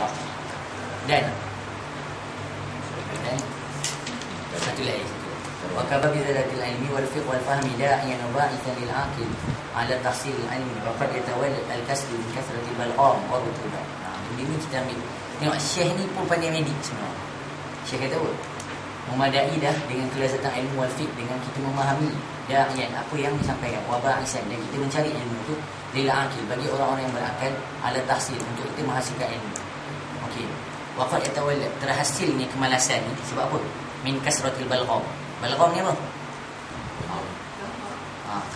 balgham. Dan satu lagi. Wa kaba bi zalatil ilmi wal fiqh wal fahmi da'iyan wa ba'ithan lil aqil ala tahsil al ilmi wa qad yatawallad al kasb bi kathrati al balgham wa rutubah. Ini kita ambil. Tengok Syekh ni pun pandai medik semua. Syekh kata apa? Memadai dah dengan kelazatan ilmu wal fiqh, dengan kita memahami da'iyan apa yang disampaikan wa ba'ithan, dan kita mencari ilmu tu lil aqil, bagi orang-orang yang berakal, ala tahsil, untuk kita menghasilkan ilmu. Okey. Wa qad yatawallad, terhasilnya kemalasan ni sebab apa? Min kasratil balgham. Balgham ni apa?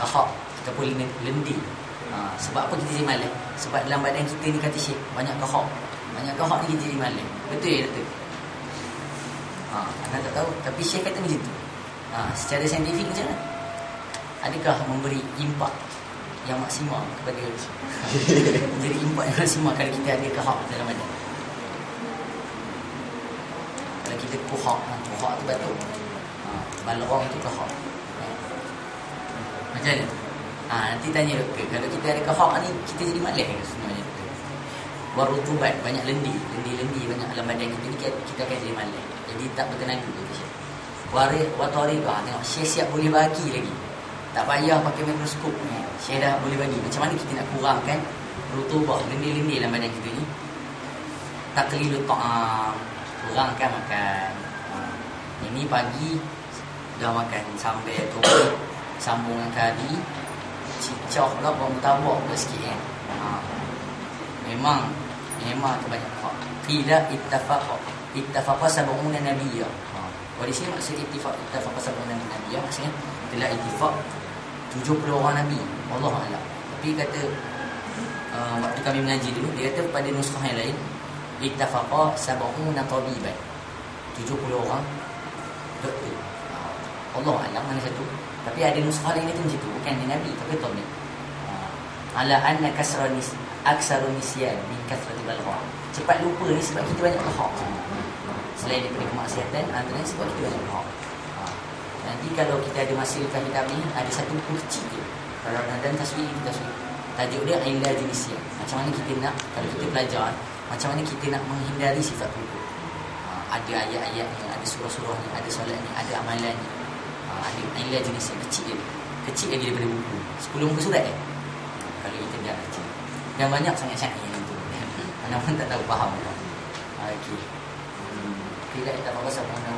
Kahak ataupun lendi. Sebab apa kita jadi malas? Sebab dalam badan kita ni kata Syekh banyak kahak. Banyak kahak ni kita jadi malas. Betul ya Datuk? Anda tak tahu, tapi Syekh kata macam tu. Secara saintifik macam mana? Adakah memberi impak yang maksimal kepada memberi impak yang maksimal kalau kita ada kahak dalam badan? Kalau kita kuhak tu batuk, balgham tu kahak. Macam mana? Nanti tanya doktor, kalau kita ada kahak ni, kita jadi malas ke sebenarnya? Warutubat, banyak lendi, banyak dalam badan kita ni, kita akan jadi malas. Jadi tak bertenaga kata Syekh. Wataribah, tengok Syekh siap boleh bagi lagi. Tak payah pakai mikroskop ni. Syekh dah boleh bagi. Macam mana kita nak kurangkan rutubah, lendi dalam badan kita ni? Taqlilut ta'am, kurangkan makan. Ini pagi dah makan sambal kopi, sambungan kari, cicak pula, buat mutabak pula sikit kan. Memang terbanyak hak. Tidak ittafaqa sab'una nabiyya. Di sini maksud ittafaqa sab'una nabiyya, maksudnya telah ittifaq 70 orang nabi. Allah a'lam. Tapi kata waktu kami mengaji dulu, dia kata pada nuskah yang lain ittafaqa sab'una tabiban, 70 orang doktor. Allah a'lam mana satu. Tapi ada nuskah lain itu macam tu, bukan dia nabi tapi tabib. Ala anna kasranis aksarun nisyan min kathrati balgham. Cepat lupa ni sebab kita banyak kahak. Selain daripada kemaksiatan, antaranya sebab kita banyak kahak. Nanti kalau kita ada masa lepas kitab ni, ada satu buku kecil je. Kalau dan taswir, tajuk dia ilaj nisyan. Macam mana kita nak, kalau kita belajar, macam mana kita nak menghindari sifat lupa. Ada ayat-ayatnya, ada surah-surahnya, ada solatnya, ada amalannya. Ada ilaj nisyan kecil lagi daripada buku 10 muka surat kalau kita dah baca. Dan banyak sangat syair yang tu. Mana pun tak tahu faham. Okey. Tidak kita apa pasal mana?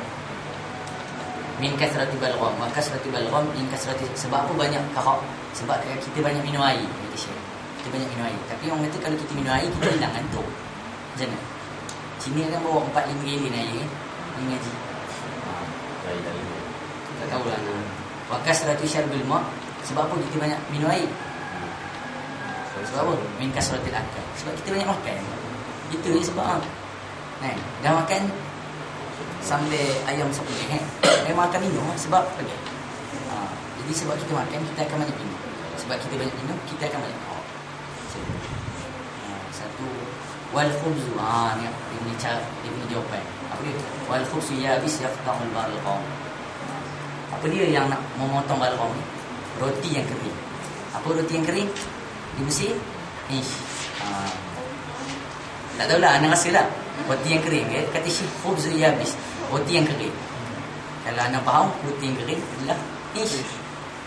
Min kasrati balgham, wa kasrati balgham min kasrati, sebab apa banyak kahak? Sebab kita banyak minum air, kata Syekh. Kita banyak minum air. Tapi orang kata kalau kita minum air, kita hilang ngantuk. Macam mana? Sini kan bawa 4-5 gallon air ni ngaji. Tak tahulah. Wa kasrati syarbil ma', sebab apa kita banyak minum air? Sebab apa? Min kasratil akal. Sebab kita banyak makan. Itu je sebab. Dah makan sambil ayam sepuluh kan. Memang akan minum sebab apa dia? Jadi sebab kita makan, kita akan banyak minum. Sebab kita banyak minum, kita akan banyak makan. Satu wal khubzu. Ini cara, ini jawapan. Apa dia? Wal khubzu yabis yaqta'ul balgham. Apa dia yang nak memotong balgham ni? Roti yang kering. Apa roti yang kering? Di Mesir? Tak tahulah, anda rasa lah roti yang kering, kata Syekh khubz yabis, roti yang kering. Kalau anda faham, roti yang kering adalah ish.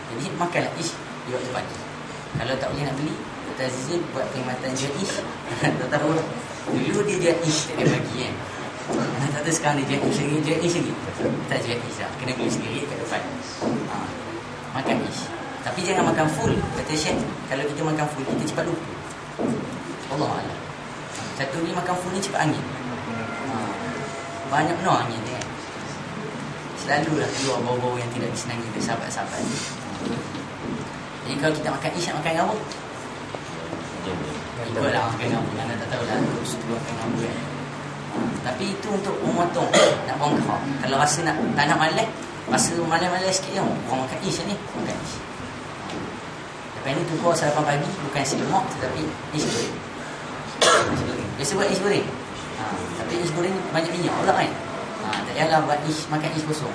Jadi makanlah ish di waktu pagi. Kalau tak boleh nak beli, Dr. Azizul buat perkhidmatan jual ish. Tak tahu lah. Dulu dia jual ish tak ada pagi kan. Tak tahu sekarang dia jual ish lagi. Tak jual ish lah, kena beli sendiri kat depan. Makan ish. Tapi jangan makan full. Kata Syekh, kalau kita makan full, kita cepat lupa. Allah Allah. Satu ni makan full ni cepat angin. Banyak benar angin kan. Selalulah keluar bau-bau yang tidak disenangi oleh sahabat-sahabat. Jadi kalau kita makan ish, nak makan dengan apa? Ikutlah makan dengan apa. Anda tak tahulah. Terus makan dengan apa kan. Tapi itu untuk memotong, nak buang kahak. Kalau rasa tak nak malas, rasa malas-malas sikit kan, orang makan ish ni, makan ish. Lepas ni tukar sarapan pagi, bukan nasi lemak, tetapi ish goreng. Biasa buat ish goreng. Tapi ish goreng banyak minyak pula kan. Tak payahlah buat ish, makan ish kosong.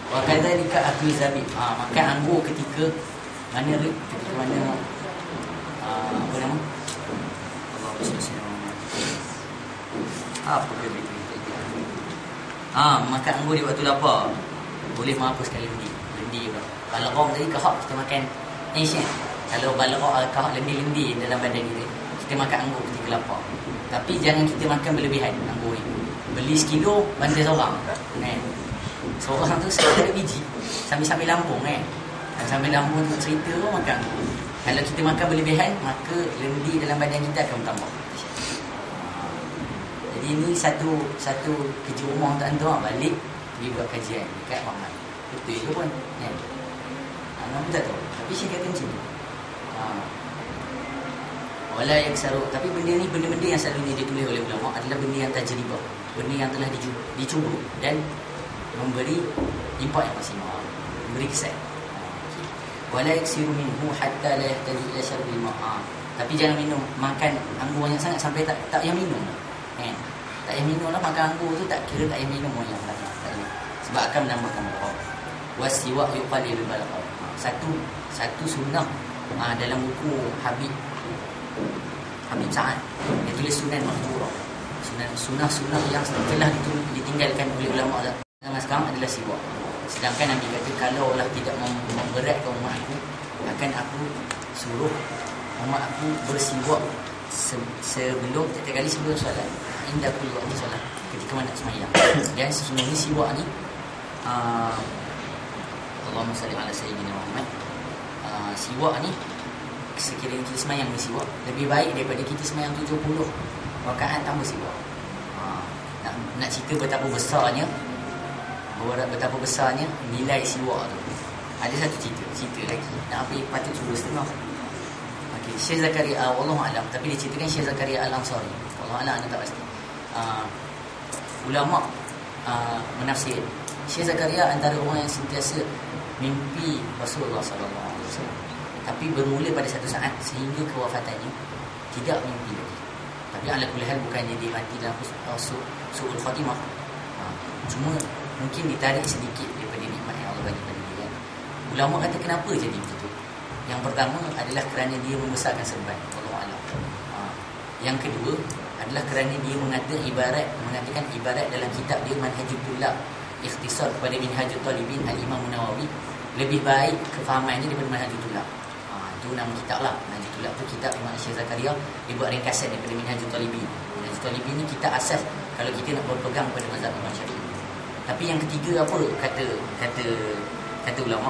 Wa kadzalika akli zabib. Makan anggur ketika mana apa nama? Allah Apa benda itu? Makan anggur di waktu lapar boleh menghapuskan lendi pula. Balagh tadi kahak kita makan Asian. Kalau balagh kahak lendi dalam badan kita makan anggur ketika lapar. Tapi jangan kita makan berlebihan anggur ni. Beli sekilo bantai seorang kan. Seorang tu sekali biji sambil lambung kan. Sambil lambung tu cerita pun makan. Kalau kita makan berlebihan, maka lendi dalam badan kita akan bertambah. Jadi ini satu kerja rumah untuk antum balik pergi buat kajian dekat Muhammad. Betul ke pun kan. Nama tak tahu. Tapi saya kata macam ni. Wala yaksaru. Tapi benda-benda yang selalunya ditulis oleh ulama adalah benda yang tajribah, benda yang telah dicuba dan memberi impak yang maksimal, memberi kesan. Wala yaksiru minhu hatta la yahtaji ila syarbil ma'. Tapi jangan makan anggur banyak sangat sampai tak payah minum. Kan? Tak payah minum lah, makan anggur tu tak kira tak payah minum banyak sangat. Sebab akan menambahkan balagh. Wasiwak yuqalil balagh. Satu sunnah dalam buku Habib Sa'ad dia tulis sunan mahjurah. Sunnah yang telah ditinggalkan oleh ulama zaman sekarang adalah siwak. Sedangkan Nabi kata kalaulah tidak memberatkan umat aku, akan aku suruh umat aku bersiwak sebelum setiap kali sebelum solat, inda kulli waqti solat, ketika mana nak sembahyang. Dan sesungguhnya siwak ni Allahumma salli ala sayyidina Muhammad. Siwak ni sekiranya kita sembahyang bersiwak lebih baik daripada kita sembahyang 70 rakaat tanpa siwak. Nak cerita betapa besarnya nilai siwak tu. Ada satu cerita lagi. Nak apa patut cuba setengah. Okey, Syekh Zakaria wallahu alam, tapi diceritakan Syekh Zakaria Al-Ansari. Wallahu alam, anda tak pasti. Ulama menafsir Syekh Zakaria antara orang yang sentiasa mimpi Rasulullah sallallahu alaihi wasallam. Tapi bermula pada satu saat sehingga kewafatannya tidak mimpi lagi. Tapi ala kulli hal bukannya dia mati dalam su'ul khatimah. Cuma mungkin ditarik sedikit daripada nikmat yang Allah bagi pada dia. Ulama kata kenapa jadi begitu? Yang pertama adalah kerana dia membesarkan serban. Allah Alam. Yang kedua adalah kerana dia mengatakan ibarat dalam kitab dia Manhajul Tullab, ikhtisar kepada Minhajul Talibin Al-Imam Nawawi, lebih baik kefahamannya daripada Manhajul Tullab. Itu nama kitab lah. Manhajul Tullab tu kitab Imam Syekh Zakaria, dia buat ringkasan daripada Minhajul Talibin. Minhajul Talibin ni kitab asas kalau kita nak berpegang pada mazhab Imam Syafi'i. Tapi yang ketiga apa kata ulama,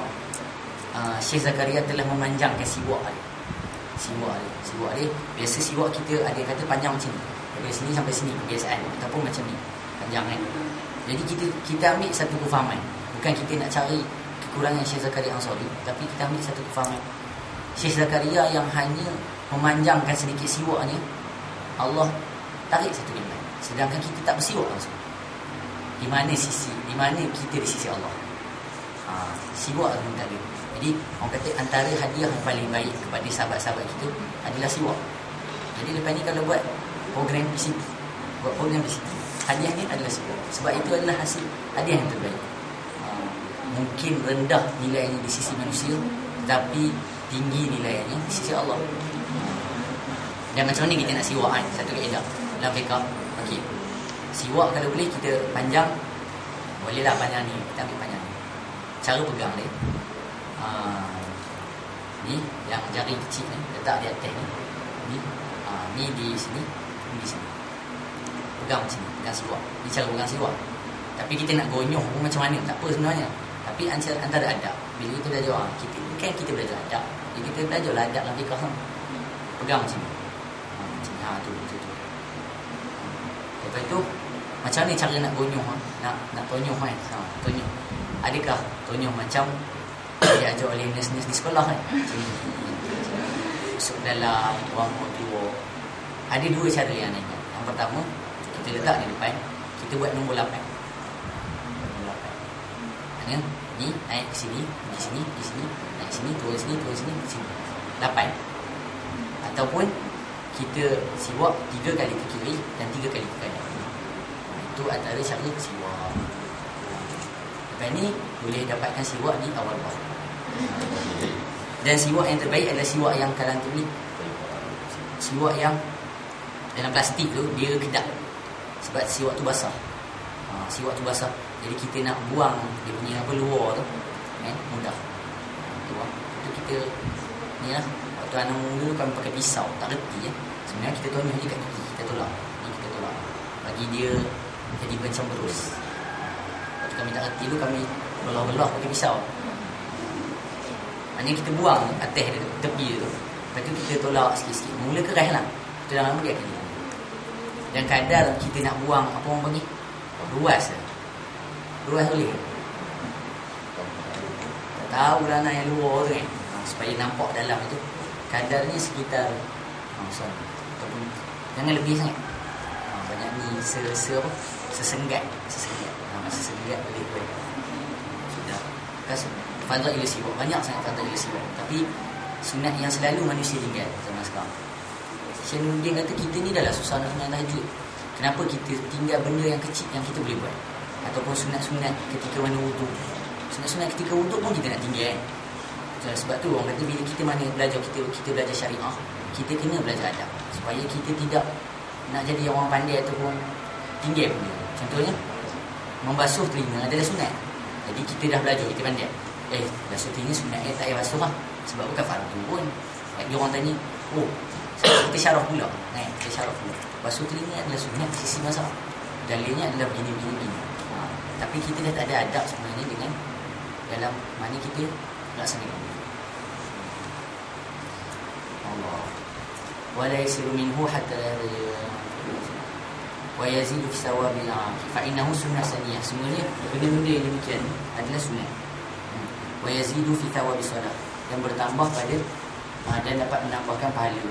Syekh Zakaria telah memanjangkan siwak dia. Biasa siwak kita ada kata panjang macam ni, dari sini sampai sini kebiasaan, ataupun macam ni panjang kan. Jadi kita ambil satu kefahaman, bukan kita nak cari kekurangan Syekh Zakaria Ansari, tapi kita ambil satu kefahaman Syekh Zakaria yang hanya memanjangkan sedikit siwak ni, Allah tarik satu nikmat, sedangkan kita tak bersiwak langsung. Di mana kita di sisi Allah. Siwak tu tak ada. Jadi orang kata antara hadiah yang paling baik kepada sahabat-sahabat kita adalah siwak. Jadi lepas ni kalau buat program PCT, hadiah ni adalah siwak. Sebab itu adalah hasil hadiah yang terbaik. Mungkin rendah nilainya di sisi manusia, tapi tinggi nilainya di sisi Allah. Dan macam mana kita nak siwak kan? Satu kaedah dalam fiqh. Okey. Siwak kalau boleh kita panjang, bolehlah panjang ni, kita ambil panjang ni. Cara pegang dia, ni yang jari kecil ni letak di atas ni, ni di sini, ni di sini. Pegang macam ni, pegang siwak. Ni cara pegang siwak. Tapi kita nak gonyong pun macam mana, tak apa sebenarnya. Tapi antara adab, bila kita belajar kita belajar adab. Jadi kita belajarlah adab dalam fiqh. Pegang macam ni. Macam ni, tu. Lepas itu macam ni cara nak gonyong, nak tonyong kan? Tonyong. Adakah tonyong macam diajar oleh nurse-nurse di sekolah kan? Masuk dalam ruang keluar. Ada dua cara yang lain. Yang pertama, kita letak di depan, kita buat nombor 8. Maksudnya ni naik ke sini, di sini, naik sini, turun sini, sini. 8. Ataupun kita siwak 3 kali ke kiri dan 3 kali ke kanan. Itu antara cara siwak. Lepas ni boleh dapatkan siwak di awal bawah. Dan siwak yang terbaik adalah siwak yang kalang tu ni. Siwak yang dalam plastik tu dia kedap. Sebab siwak tu basah. Siwak tu basah. Jadi kita nak buang dia punya apa luar tu kan mudah. Tu lah. Itu kita ni lah. Waktu anak dulu kami pakai pisau, tak reti ya. Sebenarnya kita tonyah je kat gigi, kita tolak. Ni kita tolak. Bagi dia jadi macam berus. Waktu kami tak reti tu kami belah-belah pakai pisau. Maknanya kita buang atas dia, tepi tu. Lepas tu kita tolak sikit-sikit. Mula keras lah. Kita dah lama dia akan hilang. Dan kadar kita nak buang apa orang panggil? Ruas lah. Ruas boleh. Tak tahu lah yang luar tu kan. Supaya nampak dalam itu. Kadarnya sekitar ataupun jangan lebih sangat. Banyak ni sesenggat. Sesenggat boleh buat. Sudah. Kasih fadhil siwak. Banyak sangat fadhil siwak. Tapi sunat yang selalu manusia tinggal zaman sekarang. Syekh Nuruddin kata kita ni dah lah susah nak sunat tahajud. Kenapa kita tinggal benda yang kecil yang kita boleh buat? Ataupun sunat-sunat ketika mana wudu. Sunat-sunat ketika wudu pun kita nak tinggal. Sebab tu orang kata bila kita mana belajar kita belajar syariah, kita kena belajar adab supaya kita tidak nak jadi orang pandai ataupun tinggal benda. Contohnya membasuh telinga adalah sunat. Jadi kita dah belajar, kita pandai. Basuh telinga sunat tak payah basuh lah. Sebab bukan fardu pun. Dia orang tanya, kita syarah pula. Kita syarah pula. Basuh telinga adalah sunat sisi mazhab. Dalilnya adalah begini. Tapi kita dah tak ada adab sebenarnya dengan dalam mana kita laksanakan. Allah. Wala yasiru minhu hatta wa yazidu fi sawabil fa innahu sunnah saniyah. Sebenarnya benda-benda yang demikian adalah sunat. Wa yazidu fi thawabi solat, yang bertambah pada dan dapat menambahkan pahala.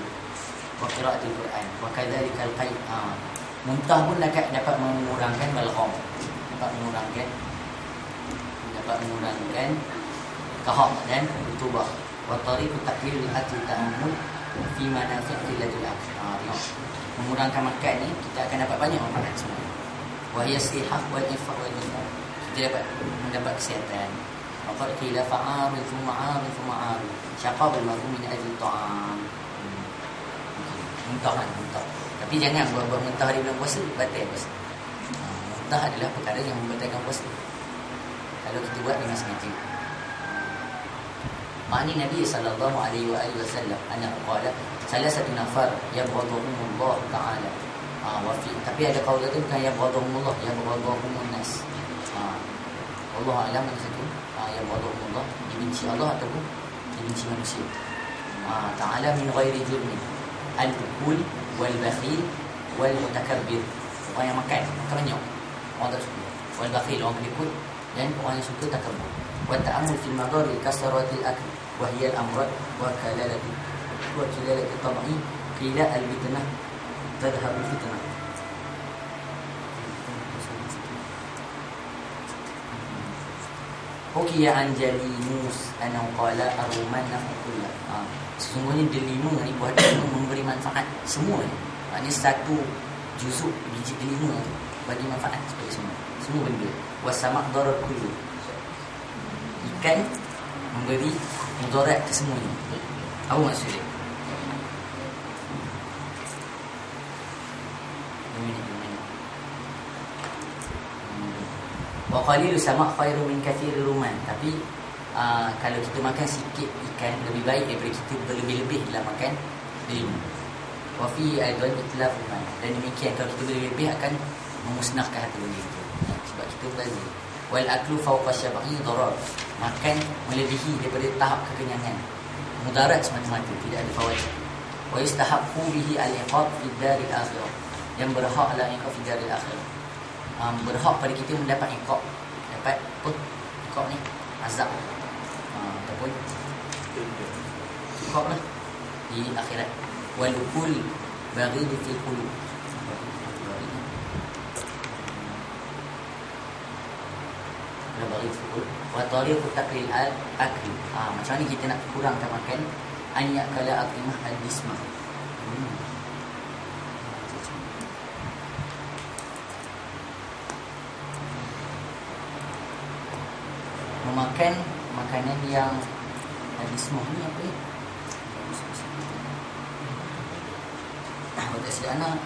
Wa qiraatul Quran wa kadzalikal qaid. Muntah pun dapat mengurangkan balgham, dapat mengurangkan kahak dan rutubah. Wa tariqu taqlil al-akl ta'ammul fi manafi' qillatil akl. Mengurangkan makan ni kita akan dapat banyak manfaat semua. Wa hiya sihah wal ifah wal nifah. Kita dapat mendapat kesihatan. Wa qila fa'amil thumma 'amil thumma 'amil. Syaqa bil marhum min ajli ta'am. Muntah. Tapi jangan buat muntah di bulan puasa, batal puasa. Muntah adalah perkara yang membatalkan puasa. Kalau kita buat dengan sengaja. Makni Nabi sallallahu alaihi wasallam ana qala salasatu nafar yabghaduhumullah ta'ala. Tapi ada qaul tu bukan yabghaduhumullah, yabghaduhumun nas. Allah alam mana satu. Yabghaduhumullah, dibenci Allah ataupun dibenci manusia. Ta'ala min ghairi jurmin. Al-bukul wal-bakhil wal-mutakabbir. Orang yang makan banyak, orang tak suka. Wal-bakhil, orang peliput, dan orang yang suka takabbur. Wa ta'ammul fil madari kasratil akl wa hiya al-amrad wa kalalati tab'i qila al-fitnah tadhhabu fitnah. Hukiya an Jalinus anna qala ar-rumana kullah. Sesungguhnya delima ni buat memberi manfaat semua. Maknanya satu juzuk biji delima tu bagi manfaat kepada semua benda. Wasamak darar kullu. Ikan memberi mudarat ke semuanya. Apa maksudnya? Wa qalilu samak khairu min kathiri ruman. Tapi kalau kita makan sikit ikan lebih baik daripada kita berlebih-lebih dalam makan delima. Wa fi aidan itlaf ruman. Dan demikian kalau kita berlebih akan memusnahkan hati benda itu. Sebab kita belajar wal aklu fawqa syab'i darar. Makan melebihi daripada tahap kekenyangan. Mudarat semata-mata, tidak ada fawaid. Wa yastahaqqu bihi al-iqab fi daril akhirah. Yang berhaklah iqab fi daril akhirah. Berhak pada kita mendapat iqab. Dapat apa? Iqab ni azab. Ataupun iqab lah di akhirat. Wal ukul baghid fil qulub. Wa tariqu taqlil al-akl. Macam ni kita nak kurangkan makan anyak kala aqimah al-jismah. Memakan makanan yang al-jismah ni apa ni? Buat anak